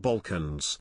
Balkans.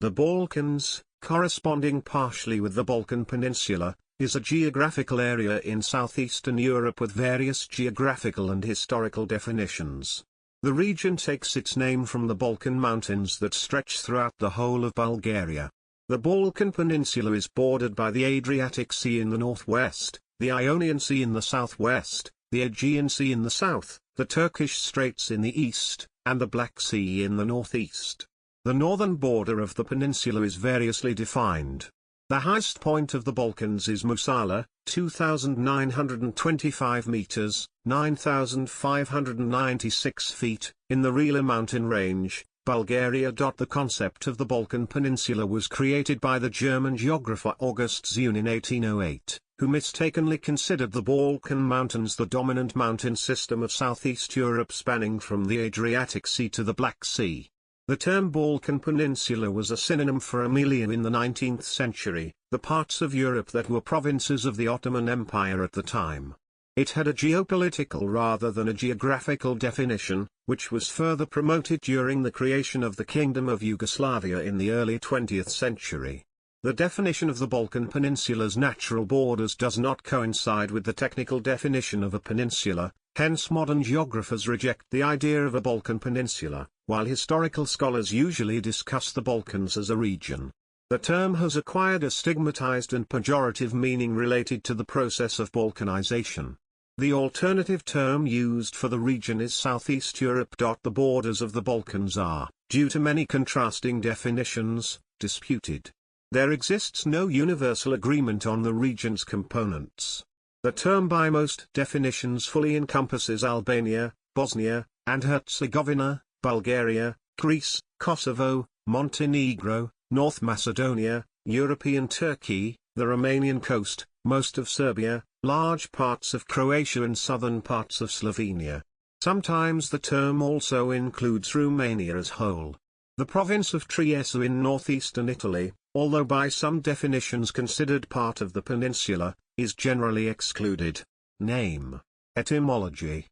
The Balkans, corresponding partially with the Balkan Peninsula, is a geographical area in southeastern Europe with various geographical and historical definitions. The region takes its name from the Balkan Mountains that stretch throughout the whole of Bulgaria. The Balkan Peninsula is bordered by the Adriatic Sea in the northwest, the Ionian Sea in the southwest, the Aegean Sea in the south, the Turkish Straits in the east, and the Black Sea in the northeast. The northern border of the peninsula is variously defined. The highest point of the Balkans is Musala, 2,925 meters, 9,596 feet, in the Rila mountain range, Bulgaria. The concept of the Balkan Peninsula was created by the German geographer August Zune in 1808, who mistakenly considered the Balkan Mountains the dominant mountain system of Southeast Europe spanning from the Adriatic Sea to the Black Sea. The term Balkan Peninsula was a synonym for Amelia in the 19th century, the parts of Europe that were provinces of the Ottoman Empire at the time. It had a geopolitical rather than a geographical definition, which was further promoted during the creation of the Kingdom of Yugoslavia in the early 20th century. The definition of the Balkan Peninsula's natural borders does not coincide with the technical definition of a peninsula, hence modern geographers reject the idea of a Balkan Peninsula, while historical scholars usually discuss the Balkans as a region. The term has acquired a stigmatized and pejorative meaning related to the process of Balkanization. The alternative term used for the region is Southeast Europe. The borders of the Balkans are, due to many contrasting definitions, disputed. There exists no universal agreement on the region's components. The term by most definitions fully encompasses Albania, Bosnia and Herzegovina, Bulgaria, Greece, Kosovo, Montenegro, North Macedonia, European Turkey, the Romanian coast, most of Serbia, large parts of Croatia and southern parts of Slovenia. Sometimes the term also includes Romania as whole. The province of Trieste in northeastern Italy, although by some definitions considered part of the peninsula, is generally excluded. Name. Etymology.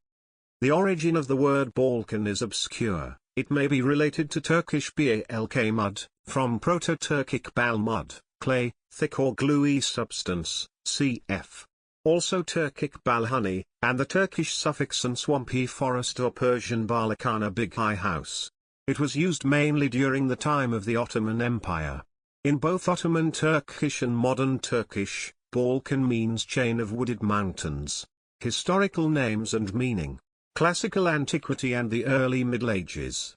The origin of the word Balkan is obscure. It may be related to Turkish balk mud, from Proto-Turkic bal mud, clay, thick or gluey substance, cf. Also Turkic bal honey, and the Turkish suffix and swampy forest or Persian balakana big high house. It was used mainly during the time of the Ottoman Empire. In both Ottoman Turkish and modern Turkish, Balkan means chain of wooded mountains. Historical names and meaning. Classical Antiquity and the Early Middle Ages.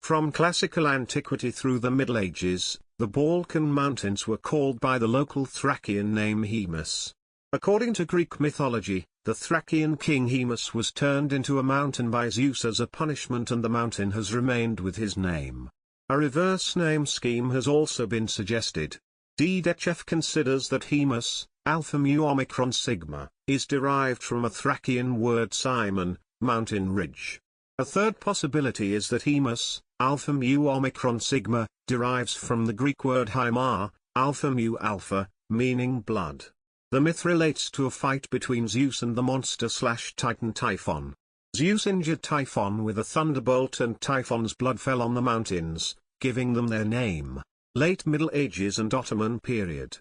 From Classical Antiquity through the Middle Ages, the Balkan Mountains were called by the local Thracian name Haemus. According to Greek mythology, the Thracian king Haemus was turned into a mountain by Zeus as a punishment, and the mountain has remained with his name. A reverse name scheme has also been suggested. Dedechev considers that Haemus, alpha mu omicron sigma, is derived from a Thracian word Simon, mountain ridge. A third possibility is that Haemus, alpha mu omicron sigma, derives from the Greek word haima, alpha mu alpha, meaning blood. The myth relates to a fight between Zeus and the monster/titan Typhon. Zeus injured Typhon with a thunderbolt, and Typhon's blood fell on the mountains, giving them their name. Late Middle Ages and Ottoman period.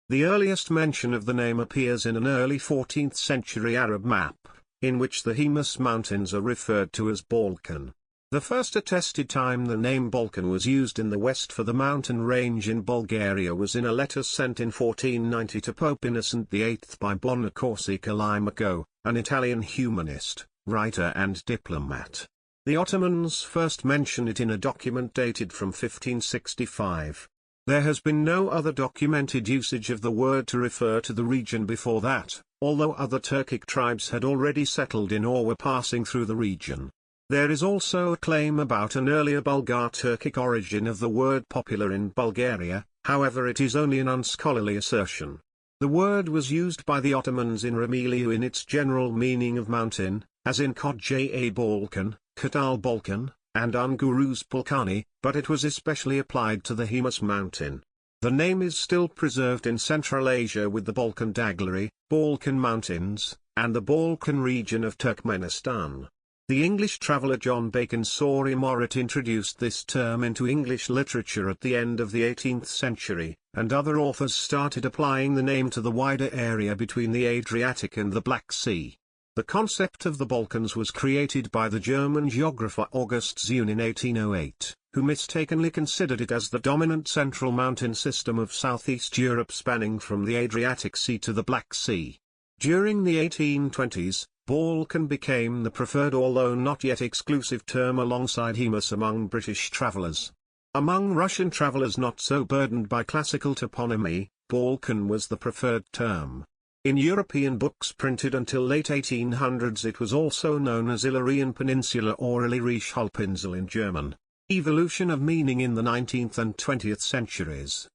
The earliest mention of the name appears in an early 14th century Arab map, in which the Haemus Mountains are referred to as Balkan. The first attested time the name Balkan was used in the west for the mountain range in Bulgaria was in a letter sent in 1490 to Pope Innocent VIII by Buonaccorsi Callimaco, an Italian humanist, writer and diplomat. The Ottomans first mention it in a document dated from 1565. There has been no other documented usage of the word to refer to the region before that, although other Turkic tribes had already settled in or were passing through the region. There is also a claim about an earlier Bulgar-Turkic origin of the word popular in Bulgaria, however it is only an unscholarly assertion. The word was used by the Ottomans in Romelu in its general meaning of mountain, as in Kodja Balkan, Katal Balkan, and Unguruz Balkani, but it was especially applied to the Haemus mountain. The name is still preserved in Central Asia with the Balkan Daglary, Balkan Mountains, and the Balkan region of Turkmenistan. The English traveller John Bacon Saury Morrit introduced this term into English literature at the end of the 18th century, and other authors started applying the name to the wider area between the Adriatic and the Black Sea. The concept of the Balkans was created by the German geographer August Zune in 1808, who mistakenly considered it as the dominant central mountain system of southeast Europe spanning from the Adriatic Sea to the Black Sea. During the 1820s, Balkan became the preferred although not yet exclusive term alongside Hemus among British travellers. Among Russian travellers not so burdened by classical toponymy, Balkan was the preferred term. In European books printed until late 1800s it was also known as Illyrian Peninsula or Illyrische Halbinsel in German. Evolution of meaning in the 19th and 20th centuries.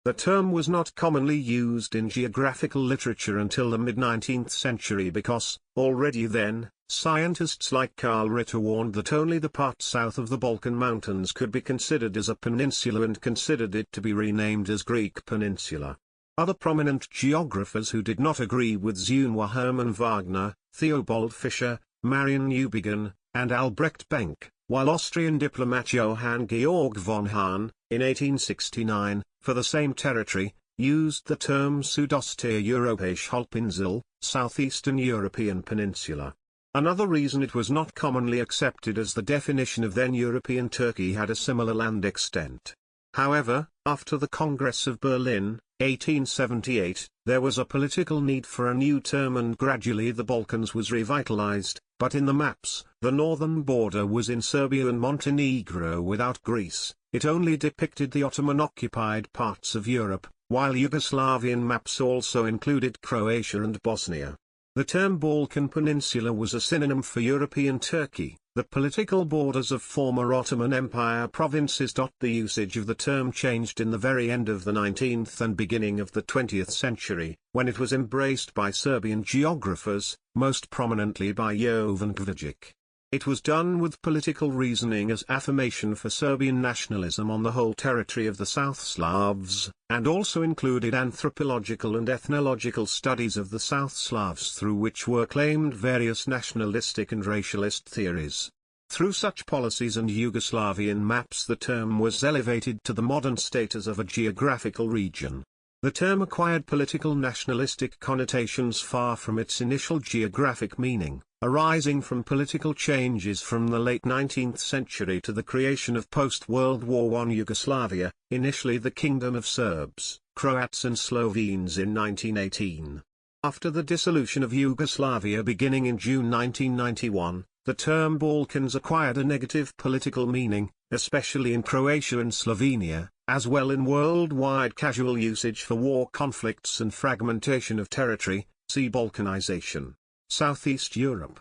The term was not commonly used in geographical literature until the mid-19th century because, already then, scientists like Karl Ritter warned that only the part south of the Balkan Mountains could be considered as a peninsula and considered it to be renamed as Greek Peninsula. Other prominent geographers who did not agree with Zune were Hermann Wagner, Theobald Fischer, Marian Newbegin, and Albrecht Benck, while Austrian diplomat Johann Georg von Hahn, in 1869, for the same territory, used the term Südosteuropäische Halbinsel, Southeastern European Peninsula. Another reason it was not commonly accepted as the definition of then European Turkey had a similar land extent. However, after the Congress of Berlin, 1878, there was a political need for a new term and gradually the Balkans was revitalized, but in the maps, the northern border was in Serbia and Montenegro without Greece. It only depicted the Ottoman-occupied parts of Europe, while Yugoslavian maps also included Croatia and Bosnia. The term Balkan Peninsula was a synonym for European Turkey, the political borders of former Ottoman Empire provinces. The usage of the term changed in the very end of the 19th and beginning of the 20th century, when it was embraced by Serbian geographers, most prominently by Jovan Kvajic. It was done with political reasoning as affirmation for Serbian nationalism on the whole territory of the South Slavs, and also included anthropological and ethnological studies of the South Slavs through which were claimed various nationalistic and racialist theories. Through such policies and Yugoslavian maps the term was elevated to the modern status of a geographical region. The term acquired political nationalistic connotations far from its initial geographic meaning, arising from political changes from the late 19th century to the creation of post-World War I Yugoslavia, initially the Kingdom of Serbs, Croats and Slovenes in 1918. After the dissolution of Yugoslavia beginning in June 1991, the term Balkans acquired a negative political meaning, especially in Croatia and Slovenia, as well in worldwide casual usage for war conflicts and fragmentation of territory, see Balkanization. Southeast Europe.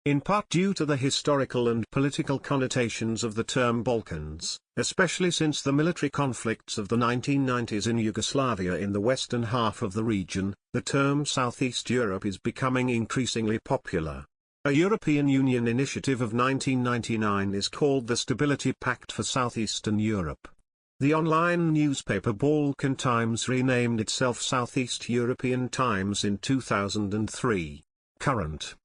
In part due to the historical and political connotations of the term Balkans, especially since the military conflicts of the 1990s in Yugoslavia in the western half of the region, the term Southeast Europe is becoming increasingly popular. A European Union initiative of 1999 is called the Stability Pact for Southeastern Europe. The online newspaper Balkan Times renamed itself Southeast European Times in 2003. Current.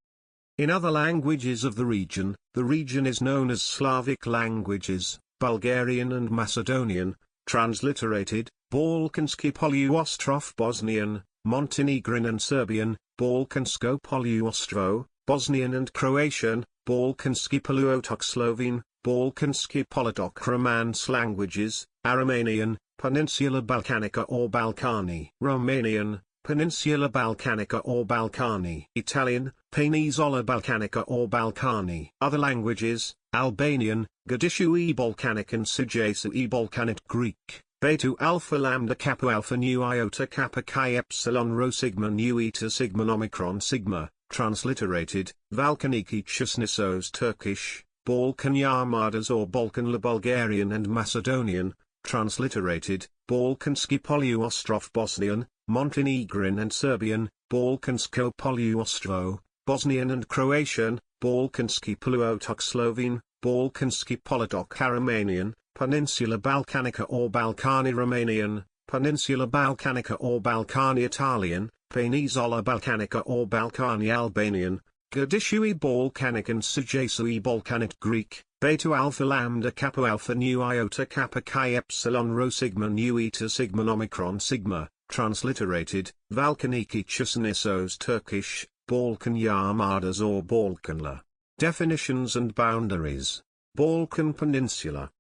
In other languages of the region is known as Slavic languages, Bulgarian and Macedonian, transliterated, Balkanski Poloostrov Bosnian, Montenegrin and Serbian, Balkansko Poluostrvo, Bosnian and Croatian, Balkanski Poluotok Slovene, Balkanski Politok Romance languages, Aromanian, Peninsula Balkanica or Balkani, Romanian, Peninsula Balkanica or Balkani, Italian, Penisola Balkanica or Balkani. Other languages, Albanian, Gadishu e Balkanic and Sijasu e Balkanit Greek, Beta Alpha Lambda Kappa Alpha Nu Iota Kappa Chi Epsilon Rho Sigma Nu Eta Sigma Omicron Sigma, transliterated, Valkaniki Chusnisos Turkish, Balkan Yarmadas or Balkanla Bulgarian and Macedonian, transliterated, Balkanski Poluostrov Bosnian, Montenegrin and Serbian, Balkansko Poluostrvo, Bosnian and Croatian, Balkanski Poluotok Slovene, Balkanski Politok Aromanian, Peninsula Balkanica or Balkani Romanian, Peninsula Balkanica or Balkani Italian, Penisola Balkanica or Balkani Albanian, Gadishui Balkanic and Sajaisui Balkanic Greek, Beta Alpha Lambda Kappa Alpha Nu Iota Kappa Chi Epsilon Rho Sigma Nu Eta Sigma Omicron Sigma, transliterated, Balkaniki Chusnisos Turkish, Balkan Yarmadas or Balkanla. Definitions and boundaries. Balkan Peninsula.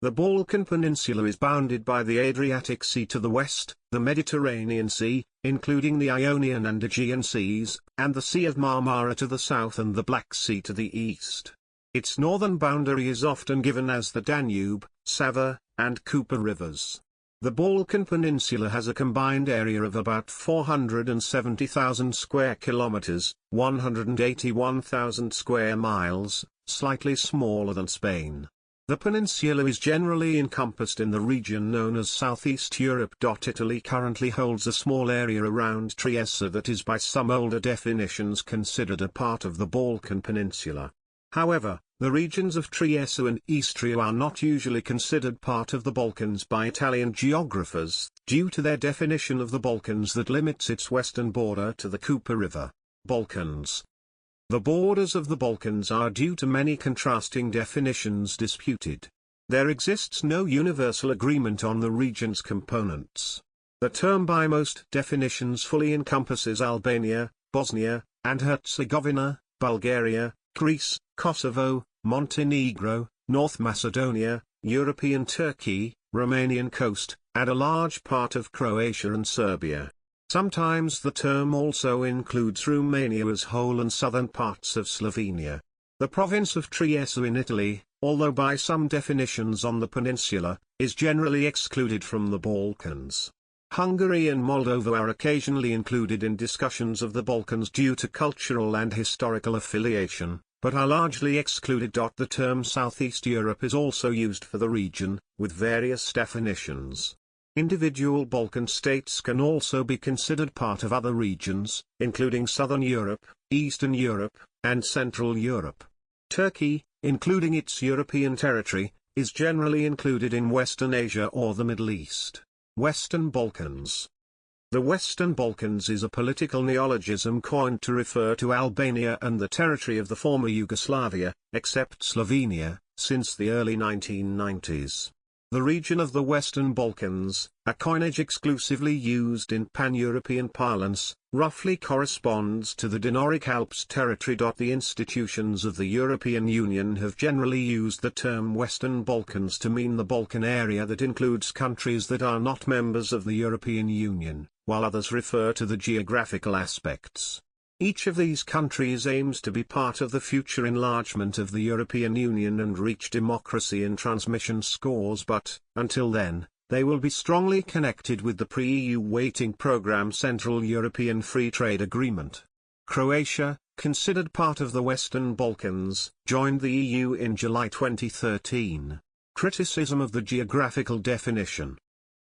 The Balkan Peninsula is bounded by the Adriatic Sea to the west, the Mediterranean Sea, including the Ionian and Aegean Seas, and the Sea of Marmara to the south and the Black Sea to the east. Its northern boundary is often given as the Danube, Sava, and Kupa rivers. The Balkan Peninsula has a combined area of about 470,000 square kilometers, 181,000 square miles, slightly smaller than Spain. The peninsula is generally encompassed in the region known as Southeast Europe. Italy currently holds a small area around Trieste that is by some older definitions considered a part of the Balkan Peninsula. However, the regions of Trieste and Istria are not usually considered part of the Balkans by Italian geographers, due to their definition of the Balkans that limits its western border to the Kupa River. Balkans. The borders of the Balkans are due to many contrasting definitions disputed. There exists no universal agreement on the region's components. The term by most definitions fully encompasses Albania, Bosnia, and Herzegovina, Bulgaria, Greece, Kosovo, Montenegro, North Macedonia, European Turkey, Romanian coast, and a large part of Croatia and Serbia. Sometimes the term also includes Romania as whole and southern parts of Slovenia. The province of Trieste in Italy, although by some definitions on the peninsula, is generally excluded from the Balkans. Hungary and Moldova are occasionally included in discussions of the Balkans due to cultural and historical affiliation, but are largely excluded. The term Southeast Europe is also used for the region, with various definitions. Individual Balkan states can also be considered part of other regions, including Southern Europe, Eastern Europe, and Central Europe. Turkey, including its European territory, is generally included in Western Asia or the Middle East. Western Balkans. The Western Balkans is a political neologism coined to refer to Albania and the territory of the former Yugoslavia, except Slovenia, since the early 1990s. The region of the Western Balkans, a coinage exclusively used in pan-European parlance, roughly corresponds to the Dinaric Alps territory. The institutions of the European Union have generally used the term Western Balkans to mean the Balkan area that includes countries that are not members of the European Union, while others refer to the geographical aspects. Each of these countries aims to be part of the future enlargement of the European Union and reach democracy in transmission scores, but, until then, they will be strongly connected with the pre-EU waiting program Central European Free Trade Agreement. Croatia, considered part of the Western Balkans, joined the EU in July 2013. Criticism of the geographical definition.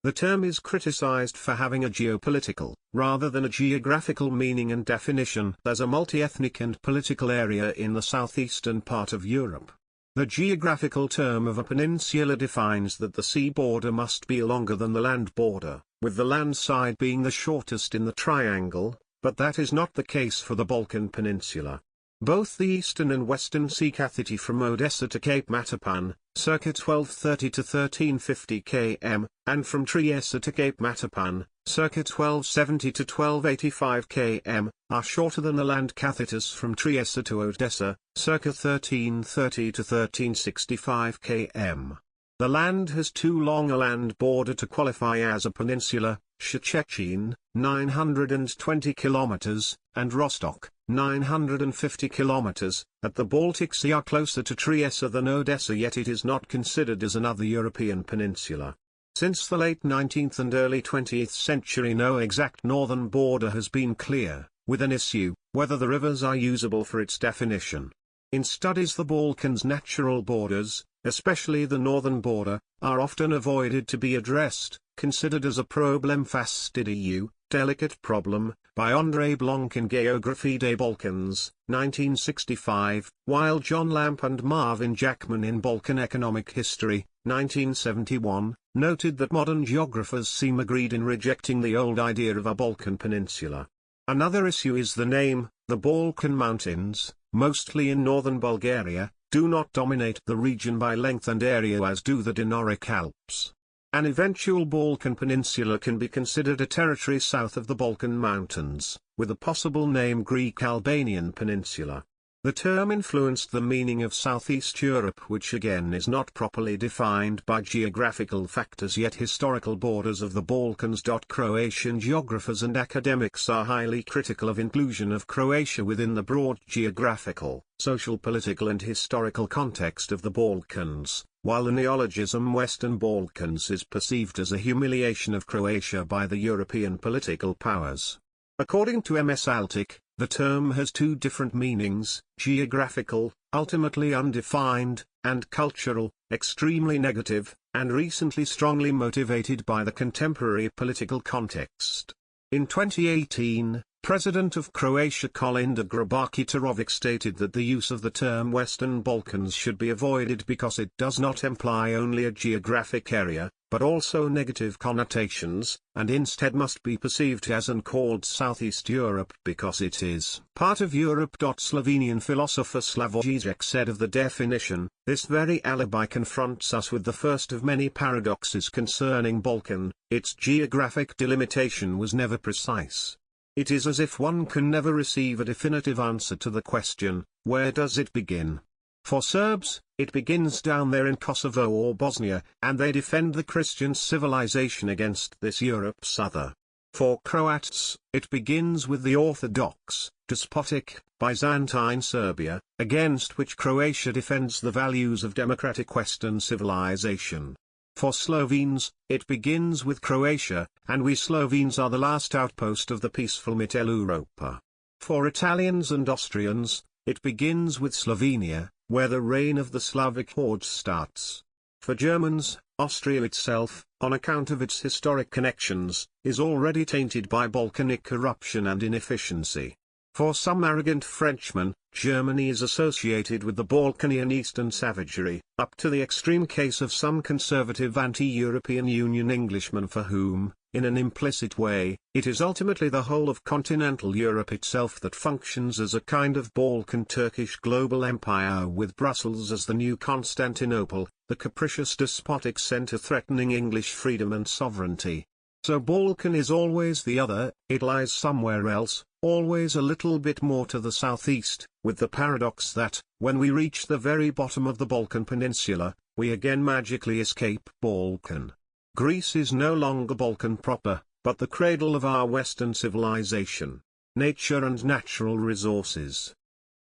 The term is criticized for having a geopolitical, rather than a geographical meaning and definition as a multi-ethnic and political area in the southeastern part of Europe. The geographical term of a peninsula defines that the sea border must be longer than the land border, with the land side being the shortest in the triangle, but that is not the case for the Balkan Peninsula. Both the eastern and western sea catheti from Odessa to Cape Matapan, circa 1230 to 1350 km, and from Trieste to Cape Matapan, circa 1270 to 1285 km, are shorter than the land cathetus from Trieste to Odessa, circa 1330 to 1365 km. The land has too long a land border to qualify as a peninsula. Szczecin, 920 km, and Rostock, 950 km, at the Baltic Sea are closer to Trieste than Odessa, yet it is not considered as another European peninsula. Since the late 19th and early 20th century no exact northern border has been clear, with an issue, whether the rivers are usable for its definition. In studies the Balkans' natural borders, especially the northern border, are often avoided to be addressed, considered as a problem fastidieux, delicate problem, by André Blanc in Géographie des Balkans, 1965, while John Lamp and Marvin Jackman in Balkan Economic History, 1971, noted that modern geographers seem agreed in rejecting the old idea of a Balkan peninsula. Another issue is the name, The Balkan Mountains, mostly in northern Bulgaria, do not dominate the region by length and area as do the Dinaric Alps. An eventual Balkan peninsula can be considered a territory south of the Balkan Mountains, with a possible name Greek Albanian Peninsula. The term influenced the meaning of Southeast Europe, which again is not properly defined by geographical factors, yet historical borders of the Balkans. Croatian geographers and academics are highly critical of inclusion of Croatia within the broad geographical, social, political and historical context of the Balkans, while the neologism Western Balkans is perceived as a humiliation of Croatia by the European political powers. According to M.S. Altic, the term has two different meanings: geographical, ultimately undefined, and cultural, extremely negative, and recently strongly motivated by the contemporary political context. In 2018, President of Croatia Kolinda Grabar-Kitarovic stated that the use of the term Western Balkans should be avoided because it does not imply only a geographic area, but also negative connotations, and instead must be perceived as and called Southeast Europe because it is part of Europe. Slovenian philosopher Slavoj Žižek said of the definition, "This very alibi confronts us with the first of many paradoxes concerning Balkan, its geographic delimitation was never precise. It is as if one can never receive a definitive answer to the question, where does it begin? For Serbs, it begins down there in Kosovo or Bosnia, and they defend the Christian civilization against this Europe's other. For Croats, it begins with the Orthodox, despotic, Byzantine Serbia, against which Croatia defends the values of democratic Western civilization. For Slovenes, it begins with Croatia, and we Slovenes are the last outpost of the peaceful Mitteleuropa. For Italians and Austrians, it begins with Slovenia, where the reign of the Slavic hordes starts. For Germans, Austria itself, on account of its historic connections, is already tainted by Balkanic corruption and inefficiency. For some arrogant Frenchmen, Germany is associated with the Balkanian Eastern savagery, up to the extreme case of some conservative anti-European Union Englishmen for whom, in an implicit way, it is ultimately the whole of continental Europe itself that functions as a kind of Balkan Turkish global empire, with Brussels as the new Constantinople, the capricious despotic centre threatening English freedom and sovereignty. So Balkan is always the other, it lies somewhere else, always a little bit more to the southeast, with the paradox that, when we reach the very bottom of the Balkan Peninsula, we again magically escape Balkan. Greece is no longer Balkan proper, but the cradle of our Western civilization, nature and natural resources.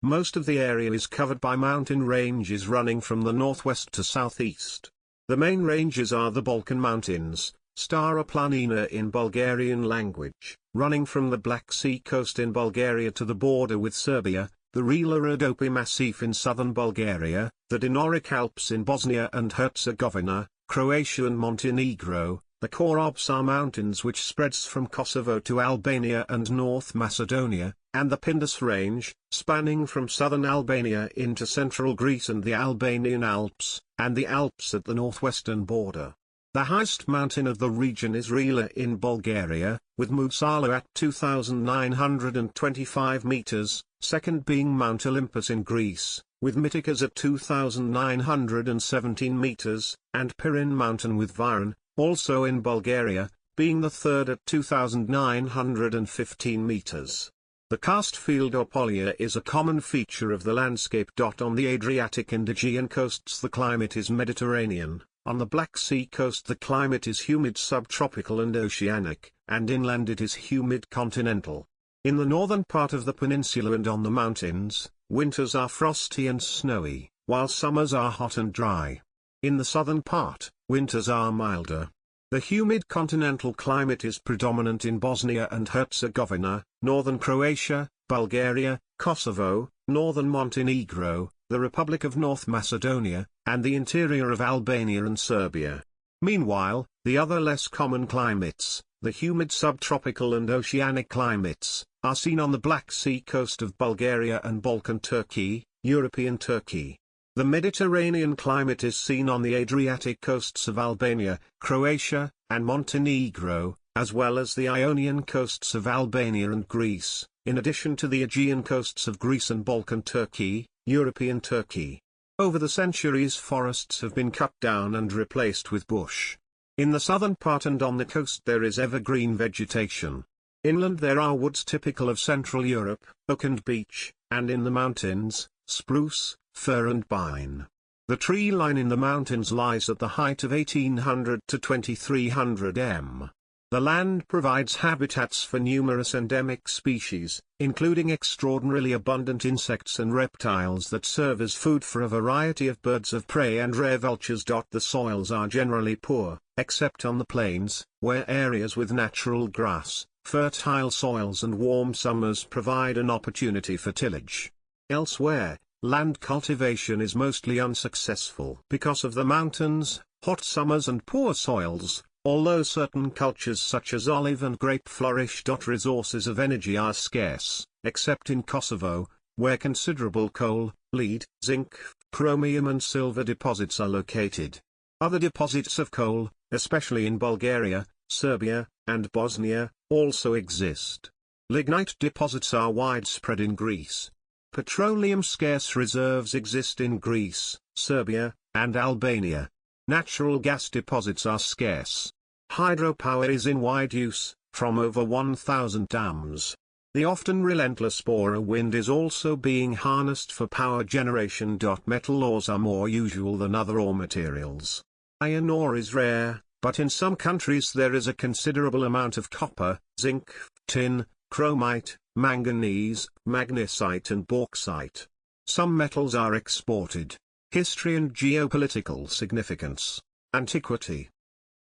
Most of the area is covered by mountain ranges running from the northwest to southeast. The main ranges are the Balkan Mountains, Stara Planina in Bulgarian language, running from the Black Sea coast in Bulgaria to the border with Serbia, the Rila-Rodopi Massif in southern Bulgaria, the Dinaric Alps in Bosnia and Herzegovina, Croatia and Montenegro, the Korobsar Mountains which spreads from Kosovo to Albania and North Macedonia, and the Pindus Range, spanning from southern Albania into central Greece, and the Albanian Alps, and the Alps at the northwestern border. The highest mountain of the region is Rila in Bulgaria, with Musala at 2,925 meters, second being Mount Olympus in Greece, with Mytikas at 2,917 meters, and Pirin Mountain with Viron, also in Bulgaria, being the third at 2,915 meters. The karst field or polya is a common feature of the landscape. On the Adriatic and Aegean coasts the climate is Mediterranean. On the Black Sea coast the climate is humid subtropical and oceanic, and inland it is humid continental. In the northern part of the peninsula and on the mountains, winters are frosty and snowy, while summers are hot and dry. In the southern part, winters are milder. The humid continental climate is predominant in Bosnia and Herzegovina, northern Croatia, Bulgaria, Kosovo, northern Montenegro, the Republic of North Macedonia, and the interior of Albania and Serbia. Meanwhile, the other less common climates, the humid subtropical and oceanic climates, are seen on the Black Sea coast of Bulgaria and Balkan Turkey, European Turkey. The Mediterranean climate is seen on the Adriatic coasts of Albania, Croatia, and Montenegro, as well as the Ionian coasts of Albania and Greece, in addition to the Aegean coasts of Greece and Balkan Turkey, European Turkey. Over the centuries forests have been cut down and replaced with bush. In the southern part and on the coast there is evergreen vegetation. Inland there are woods typical of Central Europe, oak and beech, and in the mountains, spruce, fir and pine. The tree line in the mountains lies at the height of 1800 to 2300 m. The land provides habitats for numerous endemic species, including extraordinarily abundant insects and reptiles that serve as food for a variety of birds of prey and rare vultures. The soils are generally poor, except on the plains, where areas with natural grass, fertile soils and warm summers provide an opportunity for tillage. Elsewhere, land cultivation is mostly unsuccessful because of the mountains, hot summers and poor soils. Although certain cultures such as olive and grape flourish. Resources of energy are scarce, except in Kosovo, where considerable coal, lead, zinc, chromium and silver deposits are located. Other deposits of coal, especially in Bulgaria, Serbia, and Bosnia, also exist. Lignite deposits are widespread in Greece. Petroleum-scarce reserves exist in Greece, Serbia, and Albania. Natural gas deposits are scarce. Hydropower is in wide use, from over 1,000 dams. The often relentless Bora wind is also being harnessed for power generation. Metal ores are more usual than other ore materials. Iron ore is rare, but in some countries there is a considerable amount of copper, zinc, tin, chromite, manganese, magnesite and bauxite. Some metals are exported. History and geopolitical significance. Antiquity.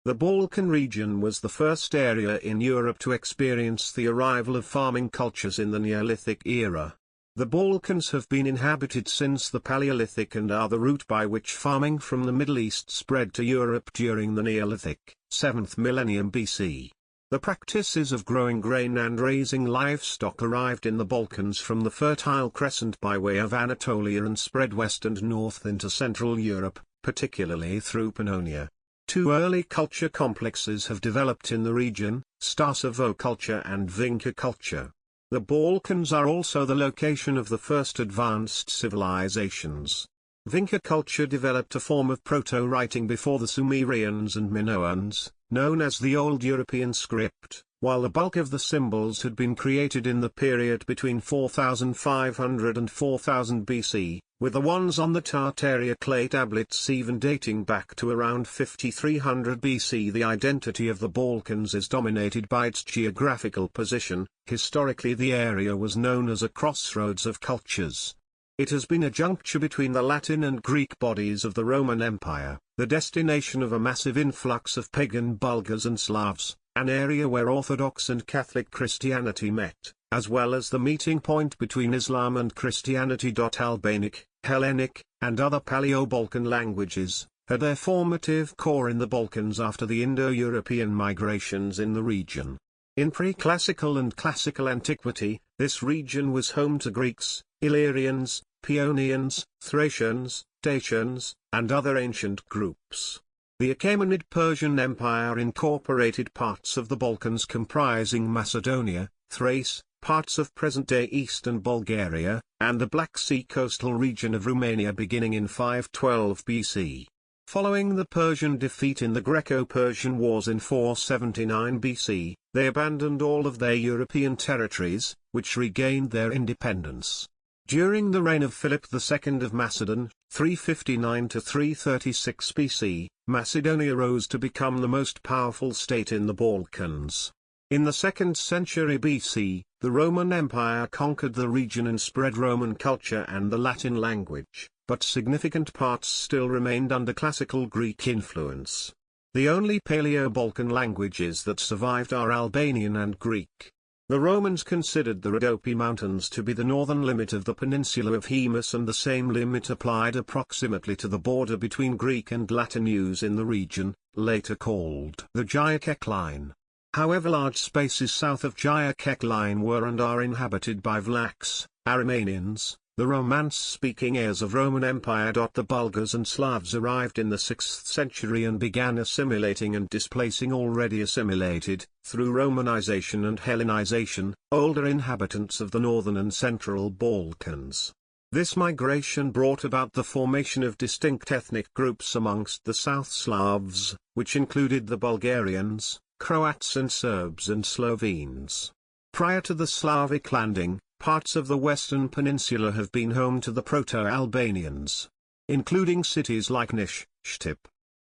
The Balkan region was the first area in Europe to experience the arrival of farming cultures in the Neolithic era. The Balkans have been inhabited since the Paleolithic and are the route by which farming from the Middle East spread to Europe during the Neolithic, 7th millennium BC. The practices of growing grain and raising livestock arrived in the Balkans from the Fertile Crescent by way of Anatolia and spread west and north into Central Europe, particularly through Pannonia. Two early culture complexes have developed in the region, Starcevo culture and Vinca culture. The Balkans are also the location of the first advanced civilizations. Vinca culture developed a form of proto-writing before the Sumerians and Minoans, known as the Old European script, while the bulk of the symbols had been created in the period between 4500 and 4000 BC, with the ones on the Tartaria clay tablets even dating back to around 5300 BC. The identity of the Balkans is dominated by its geographical position. Historically the area was known as a crossroads of cultures. It has been a juncture between the Latin and Greek bodies of the Roman Empire, the destination of a massive influx of pagan Bulgars and Slavs, an area where Orthodox and Catholic Christianity met, as well as the meeting point between Islam and Christianity. Albanic, Hellenic, and other Paleo-Balkan languages had their formative core in the Balkans after the Indo-European migrations in the region. In pre-classical and classical antiquity, this region was home to Greeks, Illyrians, Paeonians, Thracians, Dacians, and other ancient groups. The Achaemenid Persian Empire incorporated parts of the Balkans comprising Macedonia, Thrace, parts of present-day eastern Bulgaria, and the Black Sea coastal region of Romania beginning in 512 BC. Following the Persian defeat in the Greco-Persian Wars in 479 BC, they abandoned all of their European territories, which regained their independence. During the reign of Philip II of Macedon, 359 to 336 BC, Macedonia rose to become the most powerful state in the Balkans. In the 2nd century BC, the Roman Empire conquered the region and spread Roman culture and the Latin language, but significant parts still remained under classical Greek influence. The only Paleo-Balkan languages that survived are Albanian and Greek. The Romans considered the Rhodope Mountains to be the northern limit of the peninsula of Haemus, and the same limit applied approximately to the border between Greek and Latin use in the region, later called the Giacec Line. However, large spaces south of Giacec Line were and are inhabited by Vlachs, Aromanians, The Romance-speaking heirs of Roman Empire. The Bulgars and Slavs arrived in the 6th century and began assimilating and displacing already assimilated, through Romanization and Hellenization, older inhabitants of the northern and central Balkans. This migration brought about the formation of distinct ethnic groups amongst the South Slavs, which included the Bulgarians, Croats and Serbs and Slovenes. Prior to the Slavic landing, parts of the Western Peninsula have been home to the Proto-Albanians, including cities like Niš, Štip.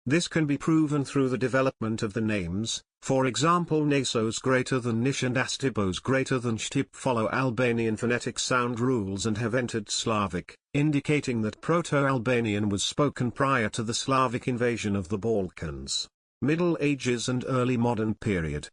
This can be proven through the development of the names, for example Nasos greater than Niš and Astipos greater than Štip follow Albanian phonetic sound rules and have entered Slavic, indicating that Proto-Albanian was spoken prior to the Slavic invasion of the Balkans. Middle Ages and Early Modern Period.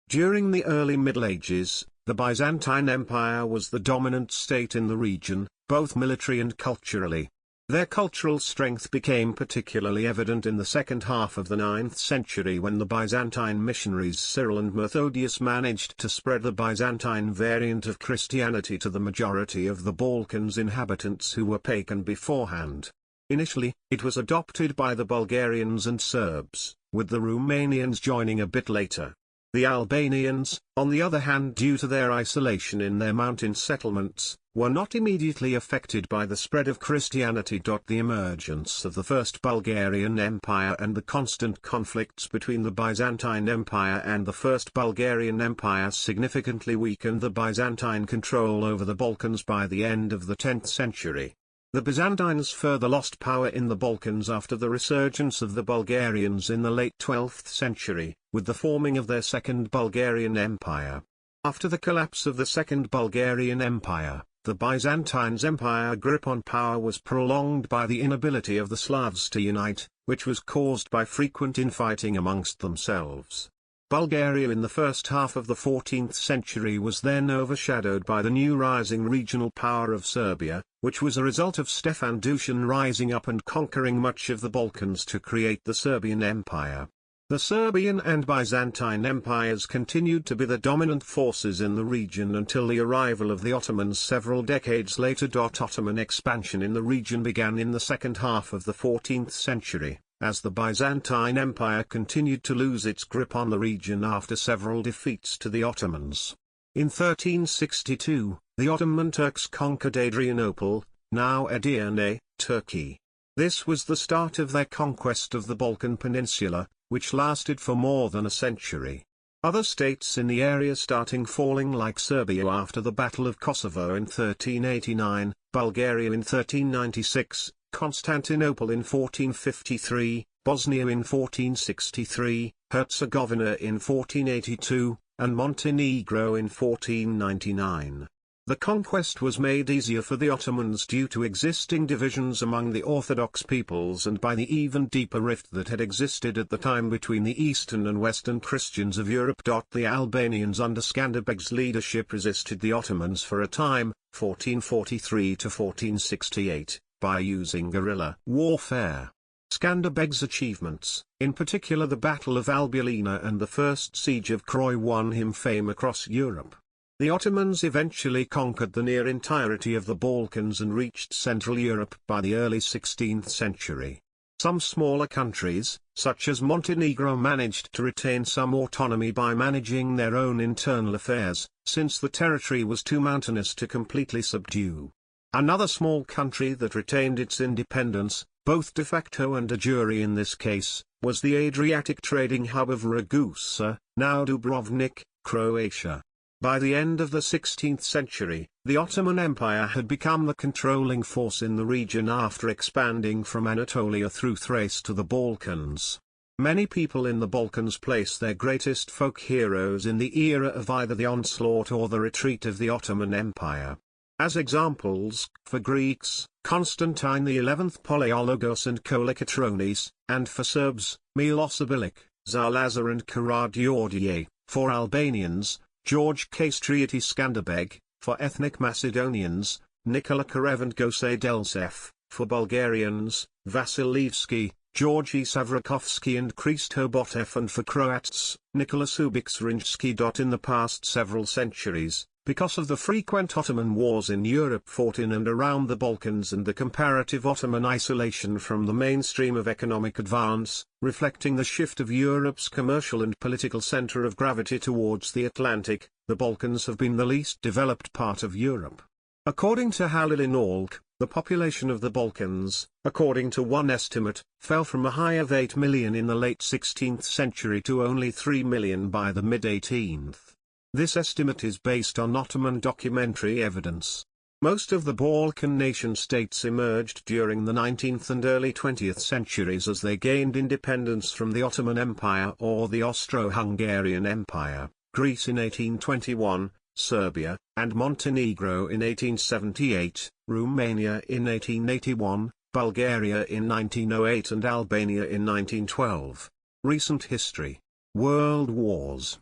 During the early Middle Ages, the Byzantine Empire was the dominant state in the region, both military and culturally. Their cultural strength became particularly evident in the second half of the 9th century when the Byzantine missionaries Cyril and Methodius managed to spread the Byzantine variant of Christianity to the majority of the Balkans inhabitants who were pagan beforehand. Initially, it was adopted by the Bulgarians and Serbs, with the Romanians joining a bit later. The Albanians, on the other hand, due to their isolation in their mountain settlements, were not immediately affected by the spread of Christianity. The emergence of the First Bulgarian Empire and the constant conflicts between the Byzantine Empire and the First Bulgarian Empire significantly weakened the Byzantine control over the Balkans by the end of the 10th century. The Byzantines further lost power in the Balkans after the resurgence of the Bulgarians in the late 12th century, with the forming of their Second Bulgarian Empire. After the collapse of the Second Bulgarian Empire, the Byzantines' empire grip on power was prolonged by the inability of the Slavs to unite, which was caused by frequent infighting amongst themselves. Bulgaria in the first half of the 14th century was then overshadowed by the new rising regional power of Serbia, which was a result of Stefan Dušan rising up and conquering much of the Balkans to create the Serbian Empire. The Serbian and Byzantine empires continued to be the dominant forces in the region until the arrival of the Ottomans several decades later. Ottoman expansion in the region began in the second half of the 14th century, as the Byzantine Empire continued to lose its grip on the region after several defeats to the Ottomans. In 1362, the Ottoman Turks conquered Adrianople, now Edirne, Turkey. This was the start of their conquest of the Balkan Peninsula, which lasted for more than a century. Other states in the area starting falling like Serbia after the Battle of Kosovo in 1389, Bulgaria in 1396, Constantinople in 1453, Bosnia in 1463, Herzegovina in 1482, and Montenegro in 1499. The conquest was made easier for the Ottomans due to existing divisions among the Orthodox peoples and by the even deeper rift that had existed at the time between the Eastern and Western Christians of Europe. The Albanians under Skanderbeg's leadership resisted the Ottomans for a time, 1443 to 1468, by using guerrilla warfare. Skanderbeg's achievements, in particular the Battle of Albulina and the First Siege of Croy, won him fame across Europe. The Ottomans eventually conquered the near entirety of the Balkans and reached Central Europe by the early 16th century. Some smaller countries, such as Montenegro, managed to retain some autonomy by managing their own internal affairs, since the territory was too mountainous to completely subdue. Another small country that retained its independence, both de facto and de jure in this case, was the Adriatic trading hub of Ragusa, now Dubrovnik, Croatia. By the end of the 16th century, the Ottoman Empire had become the controlling force in the region after expanding from Anatolia through Thrace to the Balkans. Many people in the Balkans place their greatest folk heroes in the era of either the onslaught or the retreat of the Ottoman Empire. As examples, for Greeks, Constantine XI, Palaiologos and Kolokotronis, and for Serbs, Milosevic, Tsar Lazar and Karađorđe, for Albanians, George Kastrioti Skanderbeg, for ethnic Macedonians, Nikola Karev and Gosej Delcev, for Bulgarians, Vasilevski, Georgi Savrakovsky and Kristo Botev, and for Croats, Nikola Subic Zrinjski. In the past several centuries, Because of the frequent Ottoman wars in Europe fought in and around the Balkans and the comparative Ottoman isolation from the mainstream of economic advance, reflecting the shift of Europe's commercial and political center of gravity towards the Atlantic, the Balkans have been the least developed part of Europe. According to Aloud, the population of the Balkans, according to one estimate, fell from a high of 8 million in the late 16th century to only 3 million by the mid-18th. This estimate is based on Ottoman documentary evidence. Most of the Balkan nation-states emerged during the 19th and early 20th centuries as they gained independence from the Ottoman Empire or the Austro-Hungarian Empire, Greece in 1821, Serbia and Montenegro in 1878, Romania in 1881, Bulgaria in 1908 and Albania in 1912. Recent history. World Wars.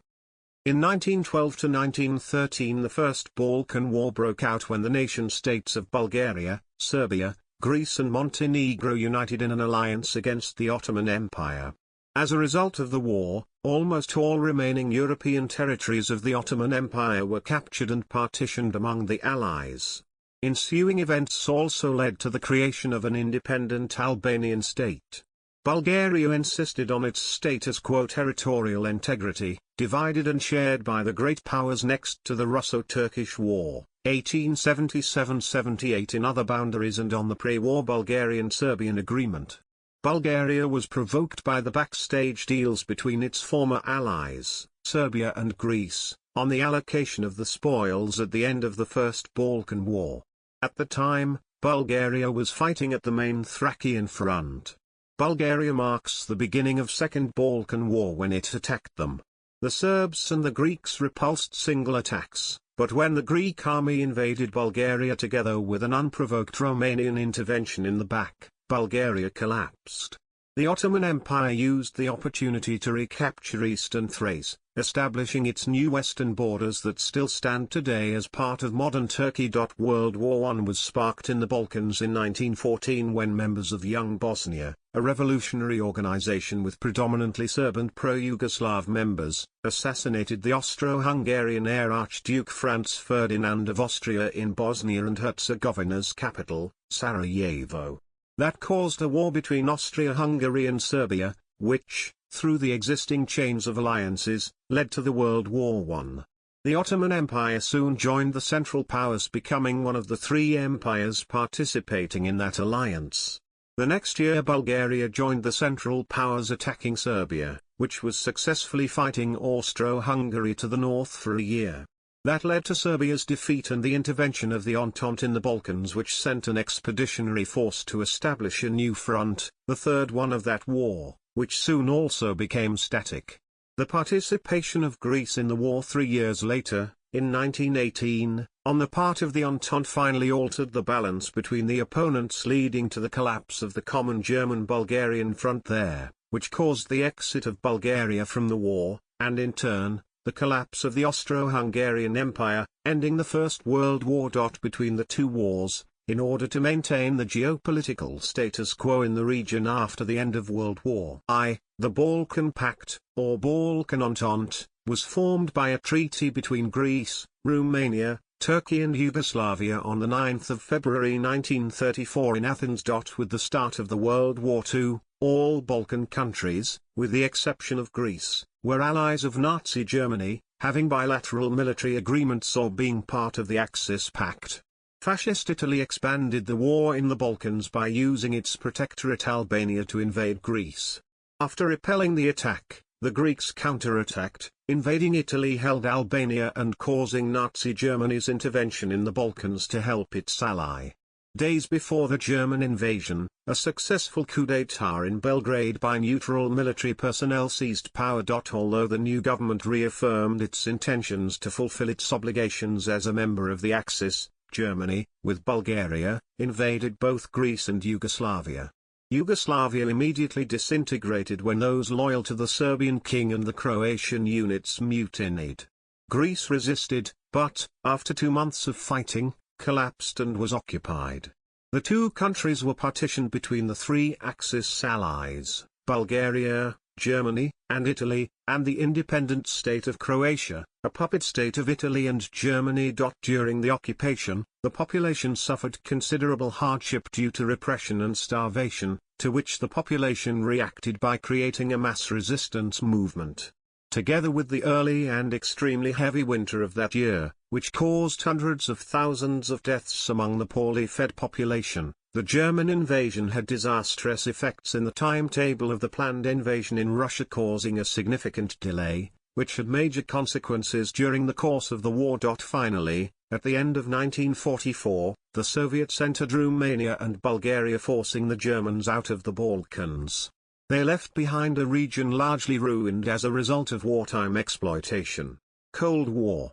In 1912 to 1913 the First Balkan War broke out when the nation-states of Bulgaria, Serbia, Greece and Montenegro united in an alliance against the Ottoman Empire. As a result of the war, almost all remaining European territories of the Ottoman Empire were captured and partitioned among the Allies. Ensuing events also led to the creation of an independent Albanian state. Bulgaria insisted on its status quo territorial integrity, divided and shared by the great powers next to the Russo-Turkish War, 1877-78 in other boundaries and on the pre-war Bulgarian-Serbian agreement. Bulgaria was provoked by the backstage deals between its former allies, Serbia and Greece, on the allocation of the spoils at the end of the First Balkan War. At the time, Bulgaria was fighting at the main Thracian front. Bulgaria marks the beginning of Second Balkan War when it attacked them. The Serbs and the Greeks repulsed single attacks, but when the Greek army invaded Bulgaria together with an unprovoked Romanian intervention in the back, Bulgaria collapsed. The Ottoman Empire used the opportunity to recapture eastern Thrace, establishing its new western borders that still stand today as part of modern Turkey. World War I was sparked in the Balkans in 1914 when members of Young Bosnia, a revolutionary organization with predominantly Serb and pro-Yugoslav members, assassinated the Austro-Hungarian heir Archduke Franz Ferdinand of Austria in Bosnia and Herzegovina's capital, Sarajevo. That caused a war between Austria-Hungary and Serbia, which, through the existing chains of alliances, led to the World War I. The Ottoman Empire soon joined the Central Powers, becoming one of the three empires participating in that alliance. The next year Bulgaria joined the Central Powers, attacking Serbia, which was successfully fighting Austro-Hungary to the north for a year. That led to Serbia's defeat and the intervention of the Entente in the Balkans, which sent an expeditionary force to establish a new front, the third one of that war, which soon also became static. The participation of Greece in the war 3 years later, in 1918, on the part of the Entente finally altered the balance between the opponents, leading to the collapse of the common German-Bulgarian front there, which caused the exit of Bulgaria from the war, and in turn, the collapse of the Austro-Hungarian Empire, ending the First World War. Between the two wars, in order to maintain the geopolitical status quo in the region after the end of World War I, the Balkan Pact, or Balkan Entente, was formed by a treaty between Greece, Romania, Turkey and Yugoslavia on the 9th of February 1934 in Athens. With the start of the World War II, all Balkan countries, with the exception of Greece, were allies of Nazi Germany, having bilateral military agreements or being part of the Axis Pact. Fascist Italy expanded the war in the Balkans by using its protectorate Albania to invade Greece. After repelling the attack, the Greeks counterattacked, invading Italy, held Albania and causing Nazi Germany's intervention in the Balkans to help its ally. Days before the German invasion, a successful coup d'état in Belgrade by neutral military personnel seized power. Although the new government reaffirmed its intentions to fulfill its obligations as a member of the Axis, Germany, with Bulgaria, invaded both Greece and Yugoslavia. Yugoslavia immediately disintegrated when those loyal to the Serbian king and the Croatian units mutinied. Greece resisted, but, after 2 months of fighting, collapsed and was occupied. The two countries were partitioned between the three Axis allies, Bulgaria, Germany, and Italy, and the independent state of Croatia, a puppet state of Italy and Germany. During the occupation, the population suffered considerable hardship due to repression and starvation, to which the population reacted by creating a mass resistance movement. Together with the early and extremely heavy winter of that year, which caused hundreds of thousands of deaths among the poorly fed population, the German invasion had disastrous effects in the timetable of the planned invasion in Russia, causing a significant delay, which had major consequences during the course of the war. Finally, at the end of 1944, the Soviets entered Romania and Bulgaria, forcing the Germans out of the Balkans. They left behind a region largely ruined as a result of wartime exploitation. Cold War.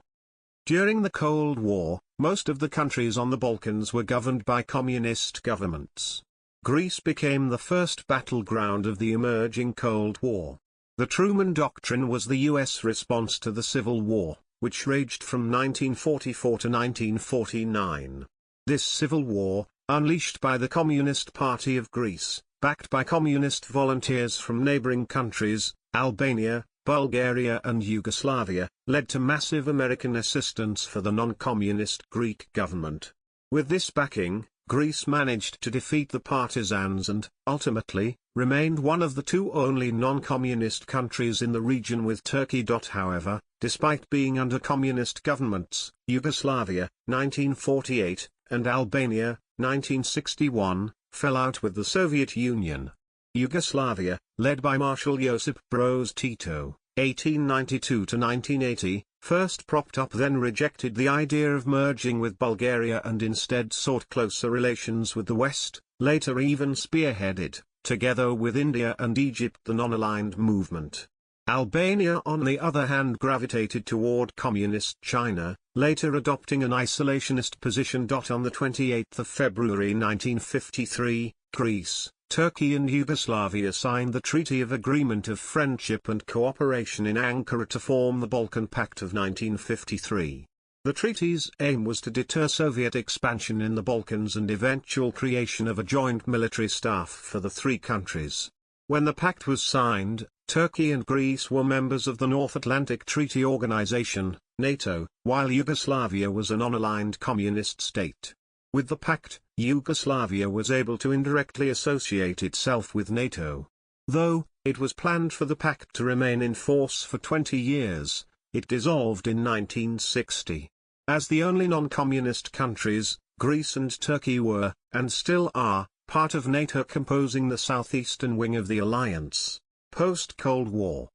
During the Cold War, most of the countries on the Balkans were governed by communist governments. Greece became the first battleground of the emerging Cold War. The Truman Doctrine was the U.S. response to the Civil War, which raged from 1944 to 1949. This civil war, unleashed by the Communist Party of Greece, backed by communist volunteers from neighboring countries, Albania, Bulgaria and Yugoslavia, led to massive American assistance for the non-communist Greek government. With this backing, Greece managed to defeat the partisans and, ultimately, remained one of the two only non-communist countries in the region with Turkey. However, despite being under communist governments, Yugoslavia, 1948, and Albania, 1961, fell out with the Soviet Union. Yugoslavia, led by Marshal Josip Broz Tito, 1892–1980, first propped up then rejected the idea of merging with Bulgaria and instead sought closer relations with the West, later even spearheaded, together with India and Egypt, the non-aligned movement. Albania on the other hand gravitated toward communist China, later adopting an isolationist position. On the 28th of February 1953, Greece, Turkey and Yugoslavia signed the Treaty of Agreement of Friendship and Cooperation in Ankara to form the Balkan Pact of 1953. The treaty's aim was to deter Soviet expansion in the Balkans and eventual creation of a joint military staff for the three countries. When the pact was signed, Turkey and Greece were members of the North Atlantic Treaty Organization, NATO, while Yugoslavia was a non-aligned communist state. With the pact, Yugoslavia was able to indirectly associate itself with NATO. Though it was planned for the pact to remain in force for 20 years, it dissolved in 1960. As the only non-communist countries, Greece and Turkey were, and still are, part of NATO, composing the southeastern wing of the alliance. Post-Cold War.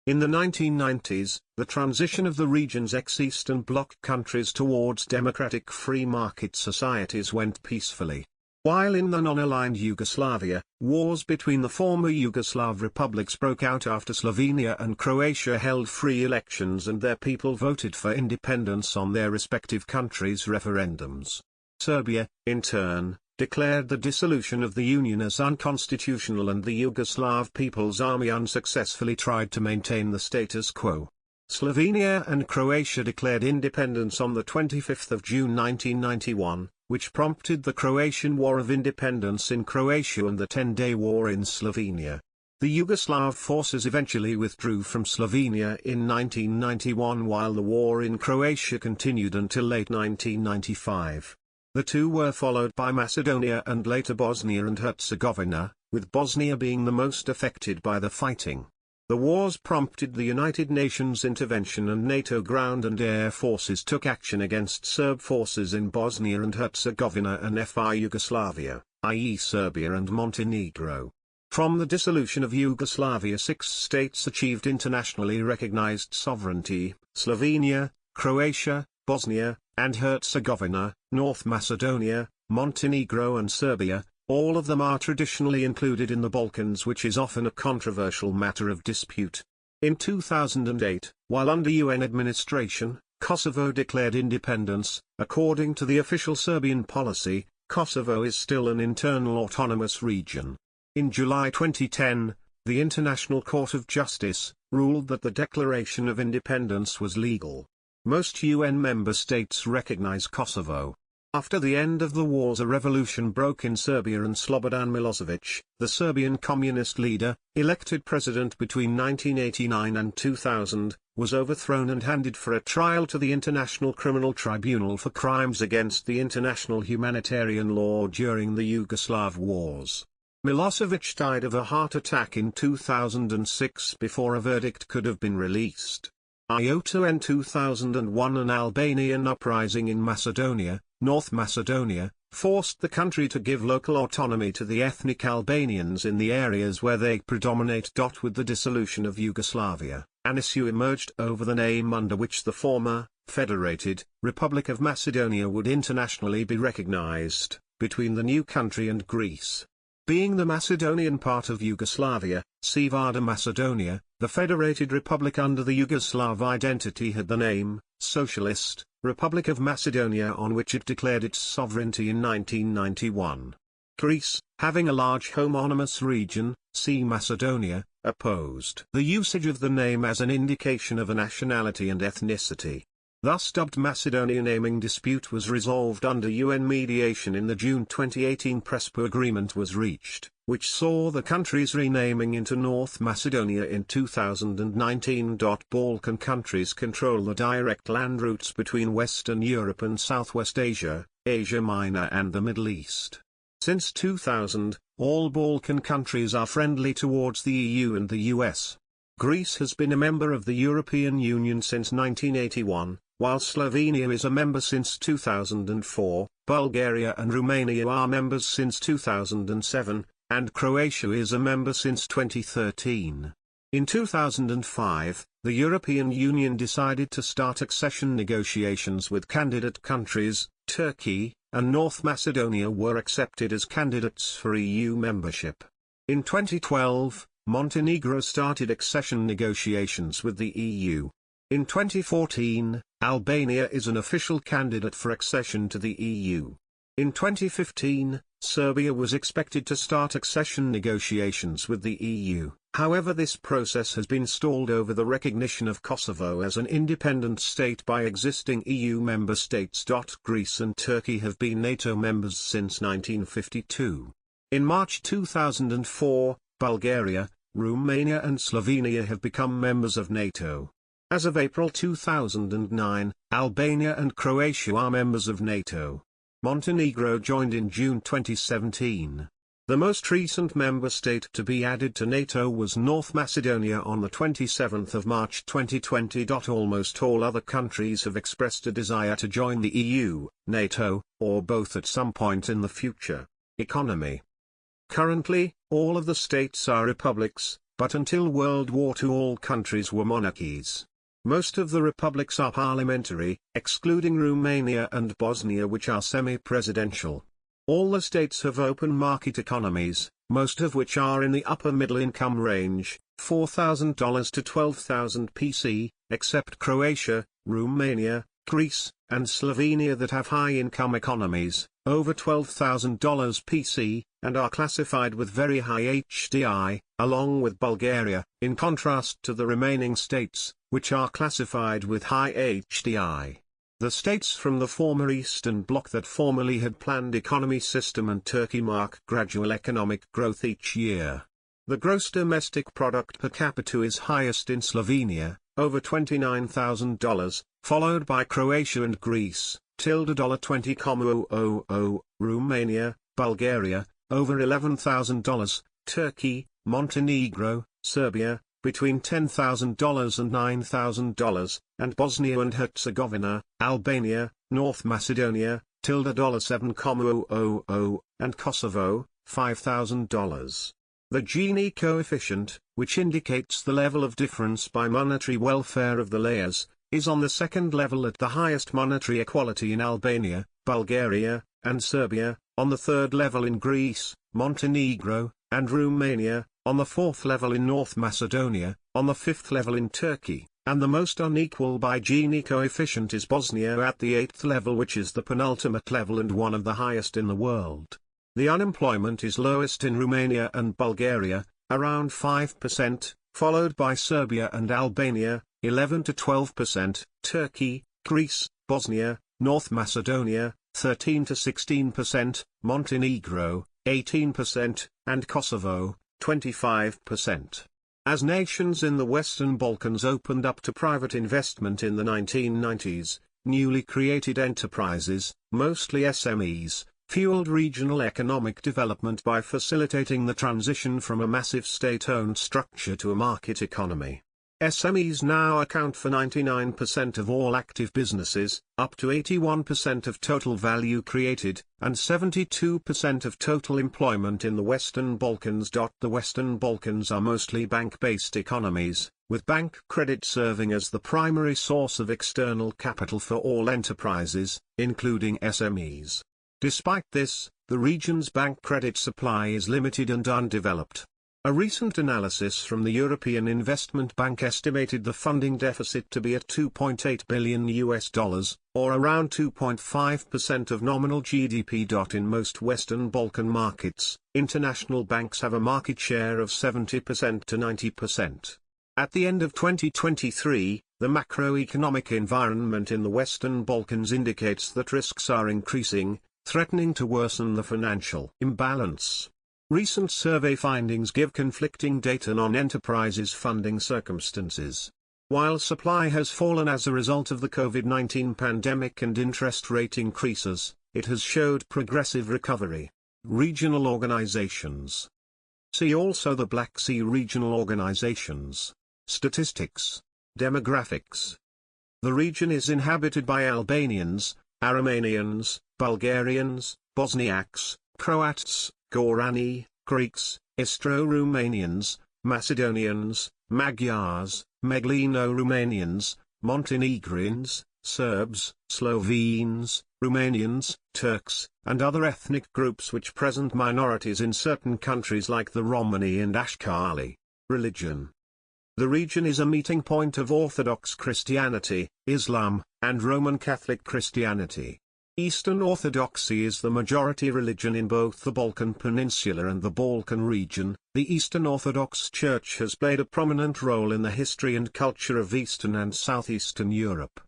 In the 1990s, the transition of the region's ex-Eastern Bloc countries towards democratic free market societies went peacefully. While in the non-aligned Yugoslavia, wars between the former Yugoslav republics broke out after Slovenia and Croatia held free elections and their people voted for independence on their respective countries' referendums. Serbia, in turn, declared the dissolution of the Union as unconstitutional, and the Yugoslav People's Army unsuccessfully tried to maintain the status quo. Slovenia and Croatia declared independence on the 25th of June 1991, which prompted the Croatian War of Independence in Croatia and the 10-day war in Slovenia. The Yugoslav forces eventually withdrew from Slovenia in 1991 while the war in Croatia continued until late 1995. The two were followed by Macedonia and later Bosnia and Herzegovina, with Bosnia being the most affected by the fighting. The wars prompted the United Nations intervention, and NATO ground and air forces took action against Serb forces in Bosnia and Herzegovina and FR Yugoslavia, i.e. Serbia and Montenegro. From the dissolution of Yugoslavia, 6 states achieved internationally recognized sovereignty: Slovenia, Croatia, Bosnia and Herzegovina, North Macedonia, Montenegro and Serbia. All of them are traditionally included in the Balkans, which is often a controversial matter of dispute. In 2008, while under UN administration, Kosovo declared independence. According to the official Serbian policy, Kosovo is still an internal autonomous region. In July 2010, the International Court of Justice ruled that the Declaration of Independence was legal. Most UN member states recognize Kosovo. After the end of the wars, a revolution broke in Serbia, and Slobodan Milosevic, the Serbian communist leader, elected president between 1989 and 2000, was overthrown and handed for a trial to the International Criminal Tribunal for crimes against the international humanitarian law during the Yugoslav wars. Milosevic died of a heart attack in 2006 before a verdict could have been released. In 2001, an Albanian uprising in Macedonia, North Macedonia, forced the country to give local autonomy to the ethnic Albanians in the areas where they predominate. With the dissolution of Yugoslavia, an issue emerged over the name under which the former, federated, Republic of Macedonia would internationally be recognized, between the new country and Greece. Being the Macedonian part of Yugoslavia, Sevada Macedonia, the federated republic under the Yugoslav identity had the name, Socialist, Republic of Macedonia, on which it declared its sovereignty in 1991. Greece, having a large homonymous region, see Macedonia, opposed the usage of the name as an indication of a nationality and ethnicity. Thus dubbed Macedonia naming dispute was resolved under UN mediation in the June 2018 Prespa agreement was reached, which saw the country's renaming into North Macedonia in 2019. Balkan countries control the direct land routes between Western Europe and Southwest Asia, Asia Minor and the Middle East. Since 2000, all Balkan countries are friendly towards the EU and the US. Greece has been a member of the European Union since 1981. While Slovenia is a member since 2004, Bulgaria and Romania are members since 2007, and Croatia is a member since 2013. In 2005, the European Union decided to start accession negotiations with candidate countries. Turkey and North Macedonia were accepted as candidates for EU membership. In 2012, Montenegro started accession negotiations with the EU. In 2014, Albania is an official candidate for accession to the EU. In 2015, Serbia was expected to start accession negotiations with the EU. However, this process has been stalled over the recognition of Kosovo as an independent state by existing EU member states. Greece and Turkey have been NATO members since 1952. In March 2004, Bulgaria, Romania and Slovenia have become members of NATO. As of April 2009, Albania and Croatia are members of NATO. Montenegro joined in June 2017. The most recent member state to be added to NATO was North Macedonia on the 27th of March 2020. Almost all other countries have expressed a desire to join the EU, NATO, or both at some point in the future. Economy. Currently, all of the states are republics, but until World War II all countries were monarchies. Most of the republics are parliamentary, excluding Romania and Bosnia, which are semi-presidential. All the states have open market economies, most of which are in the upper middle income range, $4,000 to $12,000 PC, except Croatia, Romania, Greece, and Slovenia that have high income economies, over $12,000 PC, and are classified with very high HDI, along with Bulgaria, in contrast to the remaining states, which are classified with high HDI. The states from the former Eastern Bloc that formerly had planned economy system and Turkey mark gradual economic growth each year. The gross domestic product per capita is highest in Slovenia, over $29,000, followed by Croatia and Greece, $20,000, Romania, Bulgaria, over $11,000, Turkey, Montenegro, Serbia, between $10,000 and $9,000, and Bosnia and Herzegovina, Albania, North Macedonia, $7,000, and Kosovo, $5,000. The Gini coefficient, which indicates the level of difference by monetary welfare of the layers, is on the second level at the highest monetary equality in Albania, Bulgaria, and Serbia, on the third level in Greece, Montenegro, and Romania, on the fourth level in North Macedonia, on the fifth level in Turkey, and the most unequal by Gini coefficient is Bosnia at the eighth level, which is the penultimate level and one of the highest in the world. The unemployment is lowest in Romania and Bulgaria, around 5%, followed by Serbia and Albania, 11 to 12%, Turkey, Greece, Bosnia, North Macedonia, 13 to 16%, Montenegro, 18%, and Kosovo, 25%. As nations in the Western Balkans opened up to private investment in the 1990s, newly created enterprises, mostly SMEs, fueled regional economic development by facilitating the transition from a massive state-owned structure to a market economy. SMEs now account for 99% of all active businesses, up to 81% of total value created, and 72% of total employment in the Western Balkans. The Western Balkans are mostly bank-based economies, with bank credit serving as the primary source of external capital for all enterprises, including SMEs. Despite this, the region's bank credit supply is limited and undeveloped. A recent analysis from the European Investment Bank estimated the funding deficit to be at $2.8 billion, or around 2.5% of nominal GDP. In most Western Balkan markets, international banks have a market share of 70% to 90%. At the end of 2023, the macroeconomic environment in the Western Balkans indicates that risks are increasing, threatening to worsen the financial imbalance. Recent survey findings give conflicting data on enterprises' funding circumstances. While supply has fallen as a result of the COVID-19 pandemic and interest rate increases, it has showed progressive recovery. Regional organizations. See also the Black Sea regional organizations. Statistics. Demographics. The region is inhabited by Albanians, Aromanians, Bulgarians, Bosniaks, Croats, Gorani, Greeks, Istro-Romanians, Macedonians, Magyars, Meglino-Romanians, Montenegrins, Serbs, Slovenes, Romanians, Turks, and other ethnic groups which present minorities in certain countries like the Romani and Ashkali. Religion. The region is a meeting point of Orthodox Christianity, Islam, and Roman Catholic Christianity. Eastern Orthodoxy is the majority religion in both the Balkan Peninsula and the Balkan region. The Eastern Orthodox Church has played a prominent role in the history and culture of Eastern and Southeastern Europe.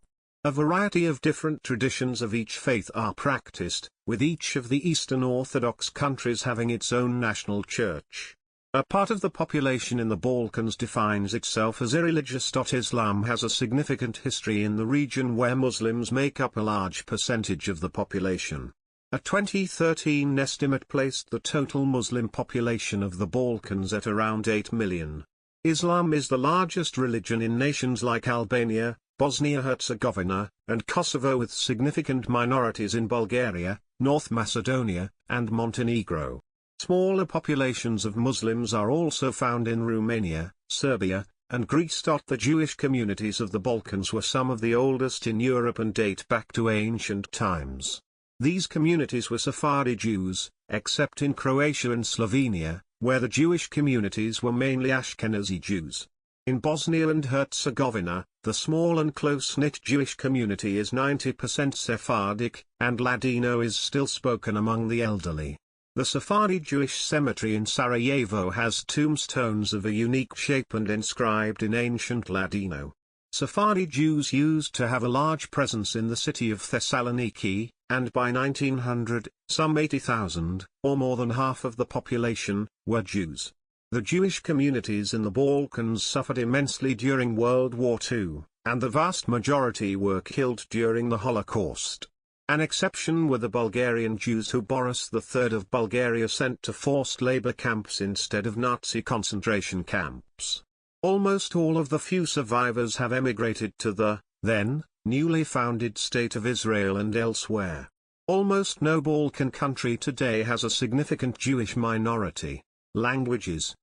A variety of different traditions of each faith are practiced, with each of the Eastern Orthodox countries having its own national church. A part of the population in the Balkans defines itself as irreligious. Islam has a significant history in the region where Muslims make up a large percentage of the population. A 2013 estimate placed the total Muslim population of the Balkans at around 8 million. Islam is the largest religion in nations like Albania, Bosnia-Herzegovina, and Kosovo, with significant minorities in Bulgaria, North Macedonia, and Montenegro. Smaller populations of Muslims are also found in Romania, Serbia, and Greece. The Jewish communities of the Balkans were some of the oldest in Europe and date back to ancient times. These communities were Sephardi Jews, except in Croatia and Slovenia, where the Jewish communities were mainly Ashkenazi Jews. In Bosnia and Herzegovina, the small and close-knit Jewish community is 90% Sephardic, and Ladino is still spoken among the elderly. The Sephardi Jewish cemetery in Sarajevo has tombstones of a unique shape and inscribed in ancient Ladino. Sephardi Jews used to have a large presence in the city of Thessaloniki, and by 1900, some 80,000, or more than half of the population, were Jews. The Jewish communities in the Balkans suffered immensely during World War II, and the vast majority were killed during the Holocaust. An exception were the Bulgarian Jews who Boris III of Bulgaria sent to forced labor camps instead of Nazi concentration camps. Almost all of the few survivors have emigrated to the, then, newly founded State of Israel and elsewhere. Almost no Balkan country today has a significant Jewish minority. Languages.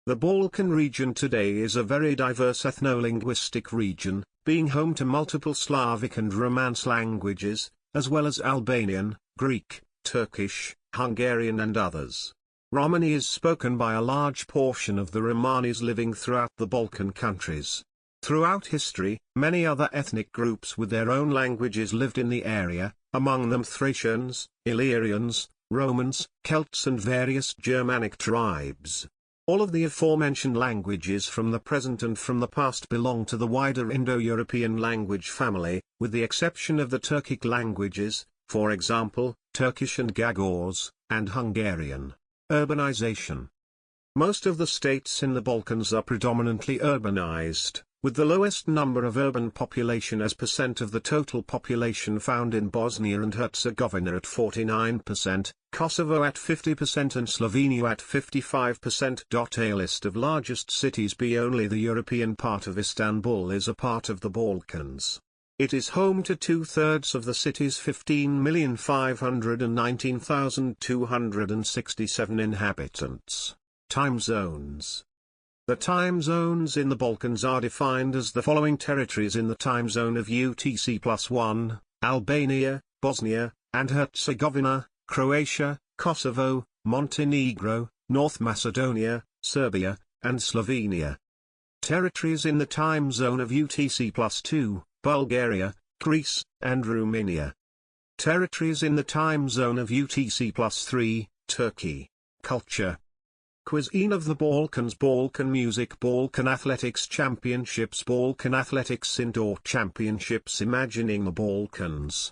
The Balkan region today is a very diverse ethno-linguistic region, being home to multiple Slavic and Romance languages, as well as Albanian, Greek, Turkish, Hungarian and others. Romani is spoken by a large portion of the Romanis living throughout the Balkan countries. Throughout history, many other ethnic groups with their own languages lived in the area, among them Thracians, Illyrians, Romans, Celts and various Germanic tribes. All of the aforementioned languages from the present and from the past belong to the wider Indo-European language family, with the exception of the Turkic languages, for example, Turkish and Gagauz, and Hungarian. Urbanization. Most of the states in the Balkans are predominantly urbanized, with the lowest number of urban population as percent of the total population found in Bosnia and Herzegovina at 49%, Kosovo at 50% and Slovenia at 55%. A list of largest cities. B. Only the European part of Istanbul is a part of the Balkans. It is home to two-thirds of the city's 15,519,267 inhabitants. Time zones. The time zones in the Balkans are defined as the following territories in the time zone of UTC+1, Albania, Bosnia and Herzegovina, Croatia, Kosovo, Montenegro, North Macedonia, Serbia, and Slovenia. Territories in the time zone of UTC+2, Bulgaria, Greece, and Romania. Territories in the time zone of UTC+3, Turkey. Culture. Cuisine of the Balkans. Balkan music. Balkan Athletics Championships. Balkan Athletics Indoor Championships. Imagining the Balkans.